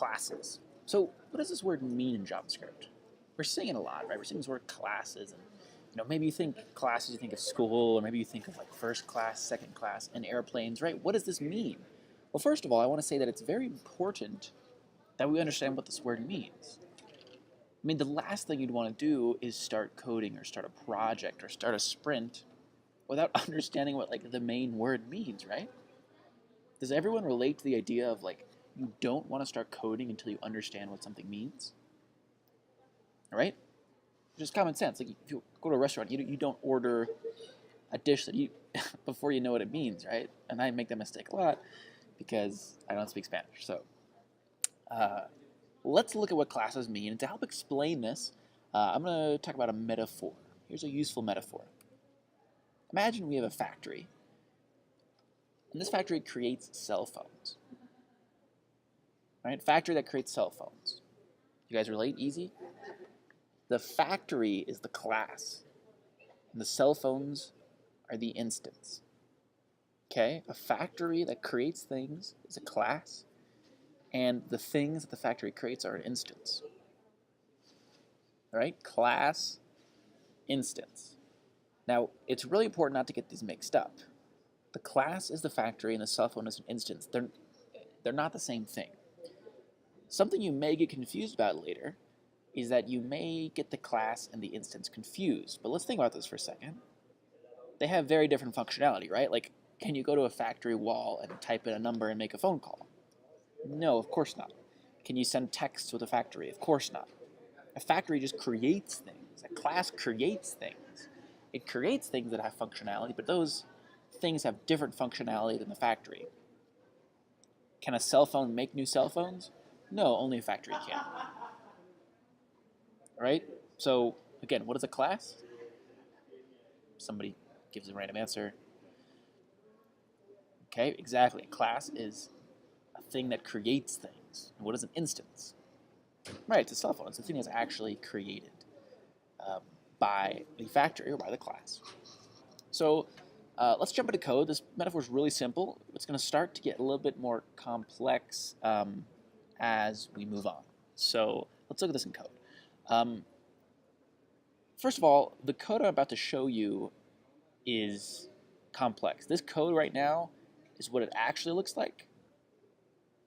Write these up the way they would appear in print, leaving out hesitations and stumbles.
classes. So what does this word mean in JavaScript? We're seeing it a lot, right? We're seeing this word classes, and maybe you think classes, you think of school, or maybe you think of like first class, second class, and airplanes, right? What does this mean? Well, first of all, I want to say that it's very important that we understand what this word means. I mean, the last thing you'd want to do is start coding or start a project or start a sprint without understanding what like the main word means, right? Does everyone relate to the idea of like you don't want to start coding until you understand what something means? All right? Just common sense. Like if you go to a restaurant, you don't order a dish that you before you know what it means, right? And I make that mistake a lot because I don't speak Spanish. So let's look at what classes mean. And to help explain this, I'm going to talk about a metaphor. Here's a useful metaphor. Imagine we have a factory, and this factory creates cell phones. Right? Factory that creates cell phones. You guys relate? Easy? The factory is the class, and the cell phones are the instance. Okay? A factory that creates things is a class, and the things that the factory creates are an instance. All right? Class, instance. Now, it's really important not to get these mixed up. The class is the factory, and the cell phone is an instance. They're not the same thing. Something you may get confused about later is that you may get the class and the instance confused. But let's think about this for a second. They have very different functionality, right? Like, can you go to a factory wall and type in a number and make a phone call? No, of course not. Can you send text with a factory? Of course not. A factory just creates things. A class creates things. It creates things that have functionality, but those things have different functionality than the factory. Can a cell phone make new cell phones? No, only a factory can. All right? So, again, what is a class? Somebody gives a random answer. Okay, exactly. A class is a thing that creates things. And what is an instance? Right, it's a cell phone. It's a thing that's actually created by the factory or by the class. So let's jump into code. This metaphor is really simple. It's going to start to get a little bit more complex as we move on. So let's look at this in code. First of all, the code I'm about to show you is complex. This code right now is what it actually looks like.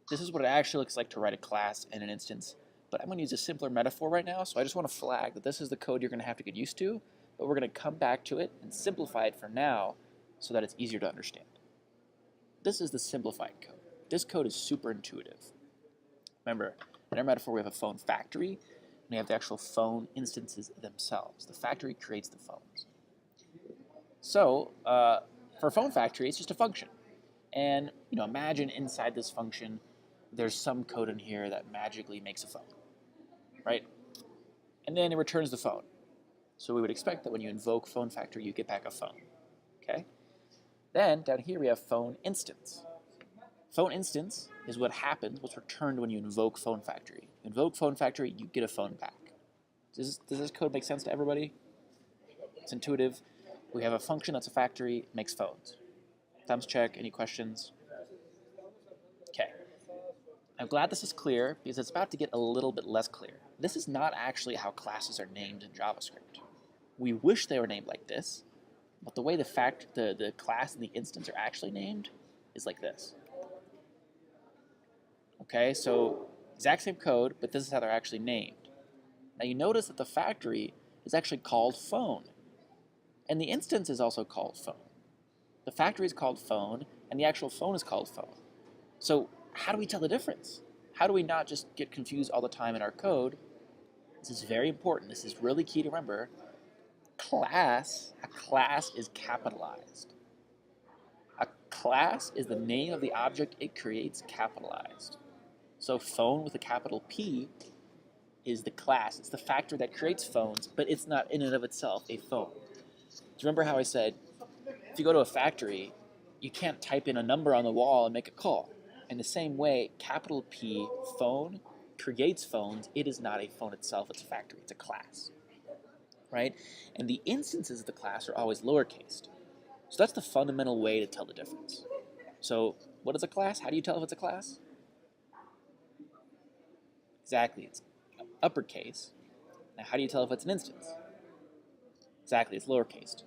This is what it actually looks like to write a class and an instance. But I'm going to use a simpler metaphor right now, so I just want to flag that this is the code you're going to have to get used to, but we're going to come back to it and simplify it for now so that it's easier to understand. This is the simplified code. This code is super intuitive. Remember, in our metaphor, we have a phone factory, and we have the actual phone instances themselves. The factory creates the phones. So for a phone factory, it's just a function. And imagine inside this function, there's some code in here that magically makes a phone, right? And then it returns the phone. So we would expect that when you invoke phone factory, you get back a phone, okay? Then down here we have phone instance. Phone instance is what happens, what's returned when you invoke phone factory. You invoke phone factory, you get a phone back. Does this code make sense to everybody? It's intuitive. We have a function that's a factory, makes phones. Thumbs check, any questions? Okay. I'm glad this is clear because it's about to get a little bit less clear. This is not actually how classes are named in JavaScript. We wish they were named like this, but the way the class and the instance are actually named is like this. Okay, so exact same code, but this is how they're actually named. Now you notice that the factory is actually called phone, and the instance is also called phone. The factory is called phone, and the actual phone is called phone. So how do we tell the difference? How do we not just get confused all the time in our code? This is very important. This is really key to remember. A class is capitalized. A class is the name of the object it creates capitalized. So phone with a capital P is the class. It's the factory that creates phones, but it's not in and of itself a phone. Do you remember how I said, if you go to a factory, you can't type in a number on the wall and make a call. In the same way, capital P, phone, creates phones. It is not a phone itself. It's a factory. It's a class, right? And the instances of the class are always lowercase. So that's the fundamental way to tell the difference. So what is a class? How do you tell if it's a class? Exactly, it's uppercase. Now, how do you tell if it's an instance? Exactly, it's lowercase.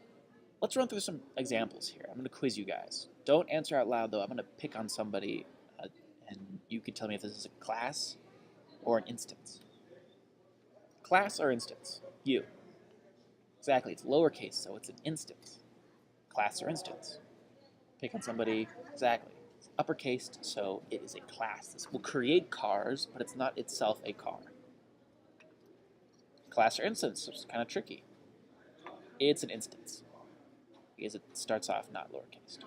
Let's run through some examples here. I'm going to quiz you guys. Don't answer out loud, though. I'm going to pick on somebody, and you can tell me if this is a class or an instance. Class or instance? You. Exactly, it's lowercase, so it's an instance. Class or instance? Pick on somebody. Exactly. It's uppercased, so it is a class. This will create cars, but it's not itself a car. Class or instance, which is kind of tricky. It's an instance, because it starts off not lowercase.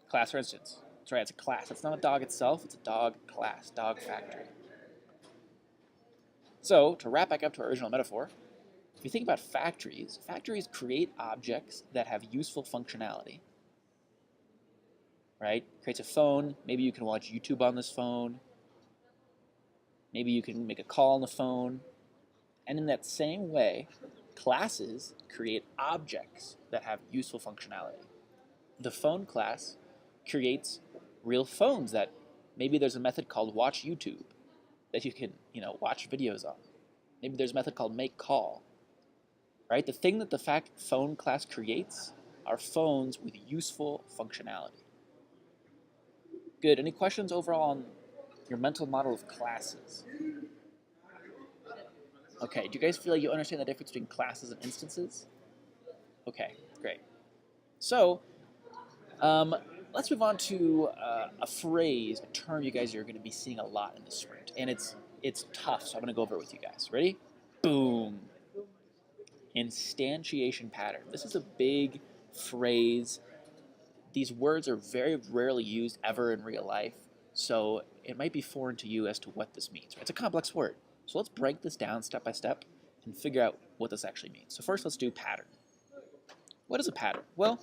Class or instance. That's right, it's a class. It's not a dog itself, it's a dog class, dog factory. So, to wrap back up to our original metaphor, if you think about factories, factories create objects that have useful functionality. Right? Creates a phone. Maybe you can watch YouTube on this phone. Maybe you can make a call on the phone. And in that same way, classes create objects that have useful functionality. The phone class creates real phones that maybe there's a method called watch YouTube that you can, watch videos on. Maybe there's a method called make call. Right? The thing that the phone class creates are phones with useful functionality. Good. Any questions overall on your mental model of classes? Okay. Do you guys feel like you understand the difference between classes and instances? Okay. Great. So, let's move on to a phrase, a term you guys are going to be seeing a lot in this sprint, and it's tough. So I'm going to go over it with you guys. Ready? Boom. Instantiation pattern. This is a big phrase. These words are very rarely used ever in real life, so it might be foreign to you as to what this means. It's a complex word. So let's break this down step by step and figure out what this actually means. So first, let's do pattern. What is a pattern? Well,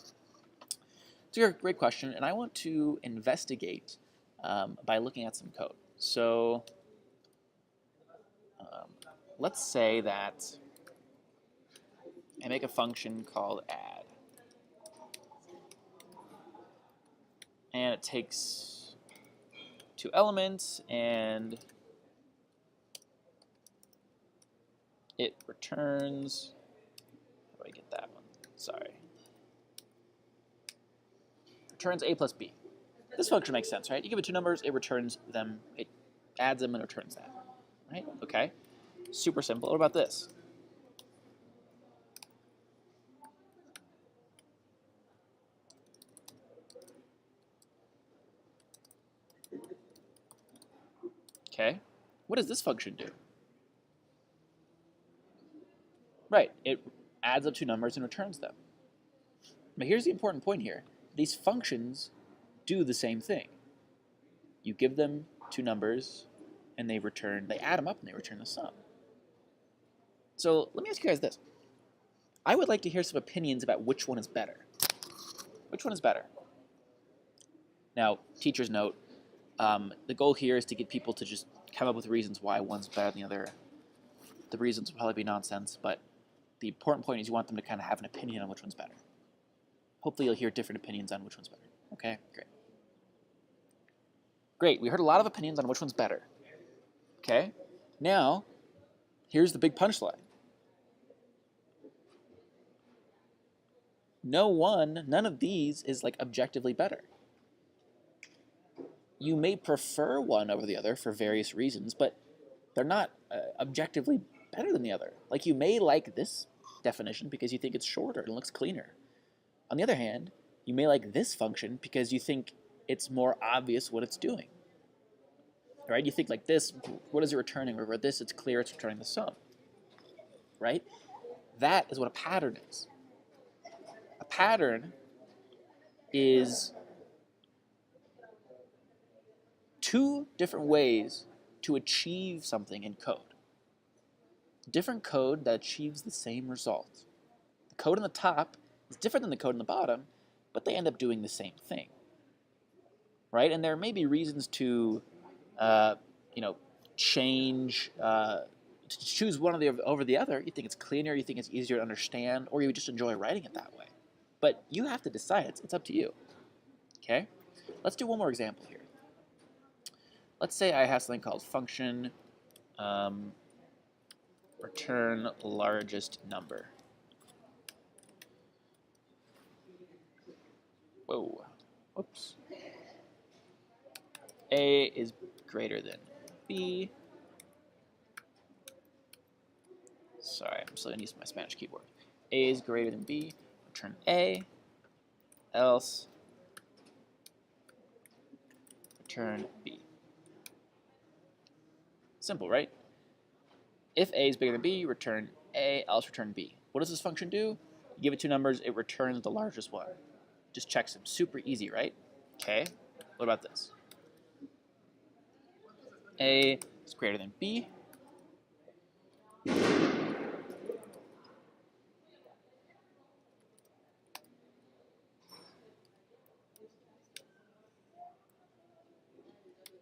it's a great question, and I want to investigate by looking at some code. So let's say that I make a function called add. And it takes 2 elements, and it returns, how do I get that one? Sorry. Returns a plus b. This function makes sense, right? You give it 2 numbers, it returns them, it adds them and returns that, right? Okay, super simple. What about this? Okay, what does this function do? Right, it adds up 2 numbers and returns them. But here's the important point here. These functions do the same thing. You give them 2 numbers, and they add them up and they return the sum. So let me ask you guys this. I would like to hear some opinions about which one is better. Which one is better? Now, teacher's note, the goal here is to get people to just come up with reasons why one's better than the other. The reasons will probably be nonsense, but the important point is you want them to kind of have an opinion on which one's better. Hopefully you'll hear different opinions on which one's better. Okay, great. Great, we heard a lot of opinions on which one's better. Okay, now, here's the big punchline. None of these is like objectively better. You may prefer one over the other for various reasons, but they're not objectively better than the other. Like, you may like this definition because you think it's shorter and looks cleaner. On the other hand, you may like this function because you think it's more obvious what it's doing. Right? You think like this, what is it returning? Or this, it's clear it's returning the sum. Right? That is what a pattern is. A pattern is 2 different ways to achieve something in code. Different code that achieves the same result. The code on the top is different than the code on the bottom, but they end up doing the same thing. Right? And there may be reasons to, change, to choose one over the other. You think it's cleaner, you think it's easier to understand, or you just enjoy writing it that way. But you have to decide. It's up to you. Okay? Let's do one more example here. let's say I have something called function return largest number. Whoa, oops. A is greater than B. Sorry, I'm still gonna use my Spanish keyboard. A is greater than B, return A, else return B. Simple, right? If A is bigger than B, return A, else return B. What does this function do? You give it two numbers, it returns the largest one. Just checks them. Super easy, right? Okay, what about this? A is greater than B.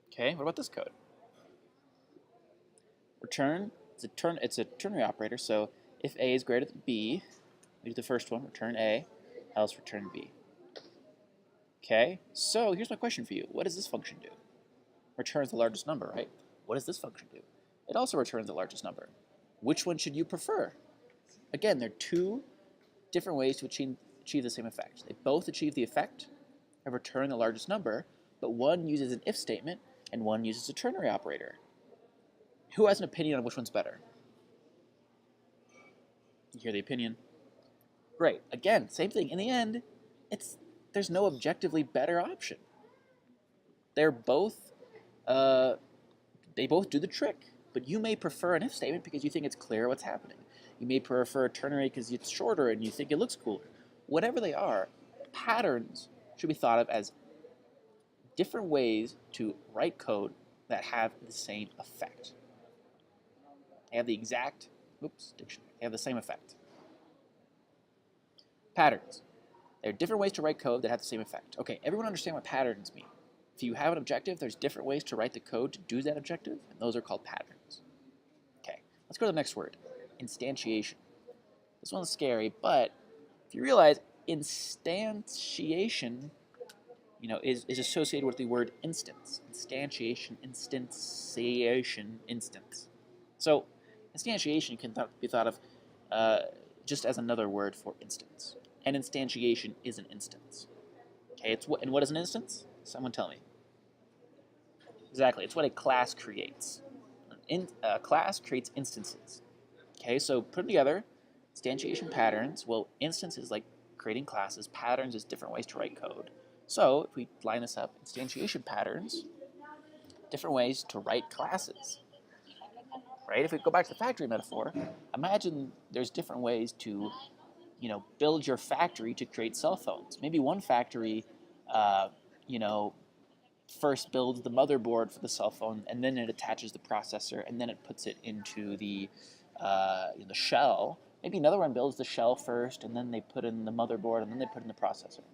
Okay, what about this code? Return, it's a ternary operator, so if A is greater than B, we do the first one, return A, else return B. Okay, so here's my question for you. What does this function do? Returns the largest number, right? What does this function do? It also returns the largest number. Which one should you prefer? Again, there are two different ways to achieve the same effect. They both achieve the effect of returning the largest number, but one uses an if statement and one uses a ternary operator. Who has an opinion on which one's better? You hear the opinion? Great. Again, same thing. In the end, there's no objectively better option. They're both they both do the trick, but you may prefer an if statement because you think it's clear what's happening. You may prefer a ternary because it's shorter and you think it looks cooler. Whatever they are, patterns should be thought of as different ways to write code that have the same effect. They have the exact, dictionary. They have the same effect. Patterns. There are different ways to write code that have the same effect. Okay, everyone understand what patterns mean. If you have an objective, there's different ways to write the code to do that objective, and those are called patterns. Okay, let's go to the next word, instantiation. This one's scary, but if you realize instantiation, is associated with the word instance. Instantiation, instance. So instantiation can be thought of just as another word for instance. And instantiation is an instance. Okay, and what is an instance? Someone tell me. Exactly, it's what a class creates. A class creates instances. Okay, so put them together. Instantiation patterns. Well, instance is like creating classes. Patterns is different ways to write code. So if we line this up, instantiation patterns, different ways to write classes. Right? If we go back to the factory metaphor, imagine there's different ways to, build your factory to create cell phones. Maybe one factory, first builds the motherboard for the cell phone, and then it attaches the processor, and then it puts it into the shell. Maybe another one builds the shell first, and then they put in the motherboard, and then they put in the processor.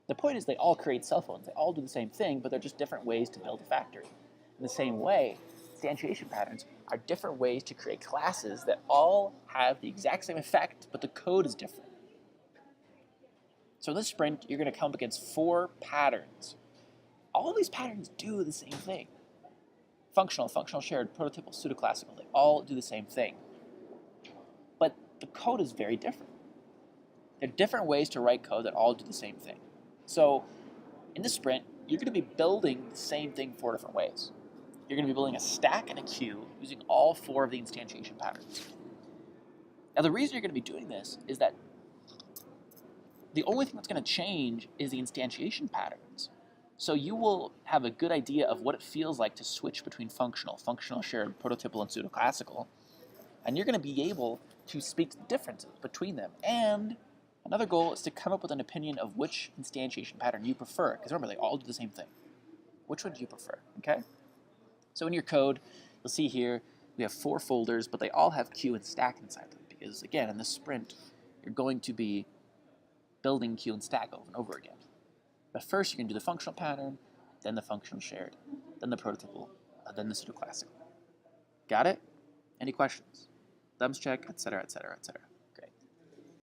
The point is they all create cell phones. They all do the same thing, but they're just different ways to build a factory. In the same way, instantiation patterns are different ways to create classes that all have the exact same effect, but the code is different. So in this sprint, you're going to come up against 4 patterns. All of these patterns do the same thing. Functional, shared, prototypal, pseudoclassical, they all do the same thing. But the code is very different. There are different ways to write code that all do the same thing. So in this sprint, you're going to be building the same thing 4 different ways. You're going to be building a stack and a queue using all 4 of the instantiation patterns. Now the reason you're going to be doing this is that the only thing that's going to change is the instantiation patterns. So you will have a good idea of what it feels like to switch between functional, shared, prototypal, and pseudoclassical. And you're going to be able to speak to the differences between them. And another goal is to come up with an opinion of which instantiation pattern you prefer. Because remember, they all do the same thing. Which one do you prefer? Okay? So in your code, you'll see here, we have 4 folders, but they all have queue and stack inside them. Because again, in this sprint, you're going to be building queue and stack over and over again. But first, you're going to do the functional pattern, then the functional shared, then the prototypal, then the pseudoclassical. Got it? Any questions? Thumbs check, etc., etc., etc.